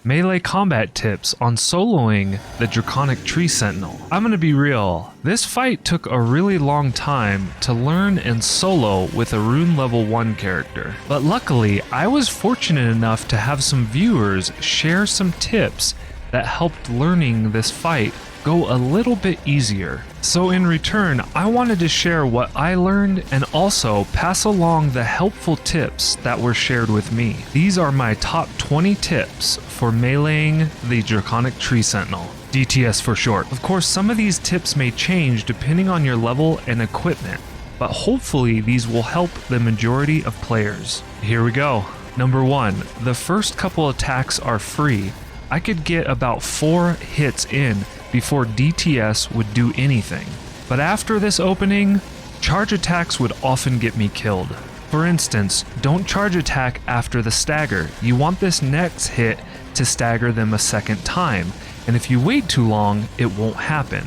Melee combat tips on soloing the Draconic Tree Sentinel. I'm gonna be real, this fight took a really long time to learn and solo with a rune level 1 character. But luckily, I was fortunate enough to have some viewers share some tips that helped learning this fight go a little bit easier. So in return, I wanted to share what I learned and also pass along the helpful tips that were shared with me. These are my top 20 tips for meleeing the Draconic Tree Sentinel, DTS for short. Of course, some of these tips may change depending on your level and equipment, but hopefully these will help the majority of players. Here we go. Number 1, the first couple attacks are free. I could get about 4 hits in before DTS would do anything. But after this opening, charge attacks would often get me killed. For instance, don't charge attack after the stagger. You want this next hit to stagger them a second time, and if you wait too long, it won't happen.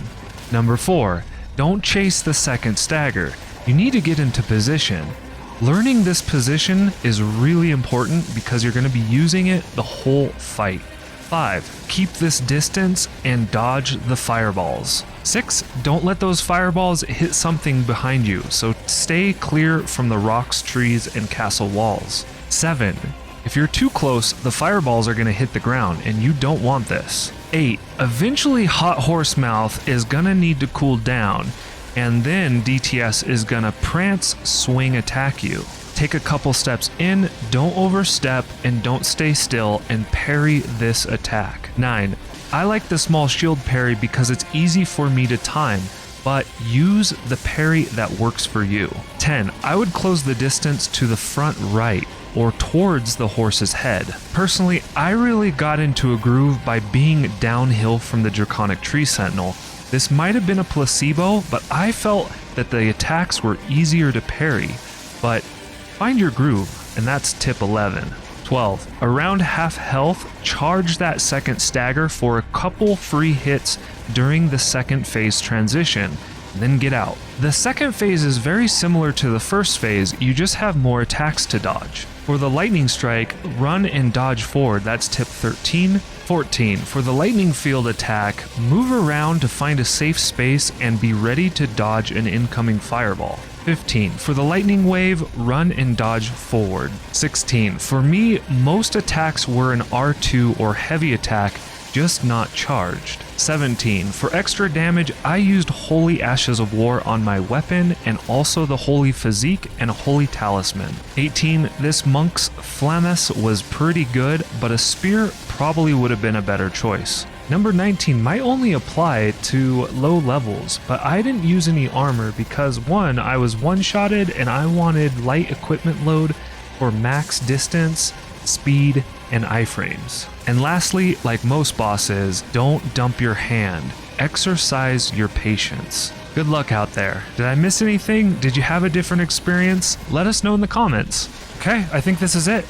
Number 4, don't chase the second stagger. You need to get into position. Learning this position is really important because you're going to be using it the whole fight. 5. Keep this distance and dodge the fireballs. 6. Don't let those fireballs hit something behind you, so stay clear from the rocks, trees, and castle walls. 7. If you're too close, the fireballs are going to hit the ground, and you don't want this. 8. Eventually Hot Horse Mouth is going to need to cool down, and then DTS is going to prance, swing, attack you. Take a couple steps in, don't overstep, and don't stay still, and parry this attack. 9. I like the small shield parry because it's easy for me to time, but use the parry that works for you. 10. I would close the distance to the front right, or towards the horse's head. Personally, I really got into a groove by being downhill from the Draconic Tree Sentinel. This might have been a placebo, but I felt that the attacks were easier to parry, but find your groove, and that's tip 11. 12. Around half health, charge that second stagger for a couple free hits during the second phase transition, then get out. The second phase is very similar to the first phase, you just have more attacks to dodge. For the lightning strike, run and dodge forward, that's tip 13. 14. For the lightning field attack, move around to find a safe space and be ready to dodge an incoming fireball. 15. For the lightning wave, run and dodge forward. 16. For me, most attacks were an R2 or heavy attack, just not charged. 17. For extra damage, I used Holy Ashes of War on my weapon and also the Holy Physique and Holy Talisman. 18. This monk's Flammes was pretty good, but a spear probably would have been a better choice. Number 19 might only apply to low levels, but I didn't use any armor because 1, I was one-shotted and I wanted light equipment load for max distance, speed, and iframes. And lastly, like most bosses, don't dump your hand. Exercise your patience. Good luck out there. Did I miss anything? Did you have a different experience? Let us know in the comments. Okay, I think this is it.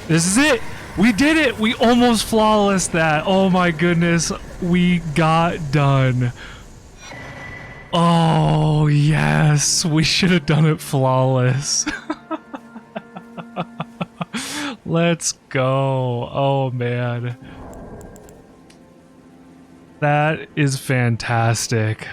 This is it! We did it! We almost flawless that. Oh my goodness, we got done. Oh yes, we should have done it flawless. Let's go. Oh man. That is fantastic.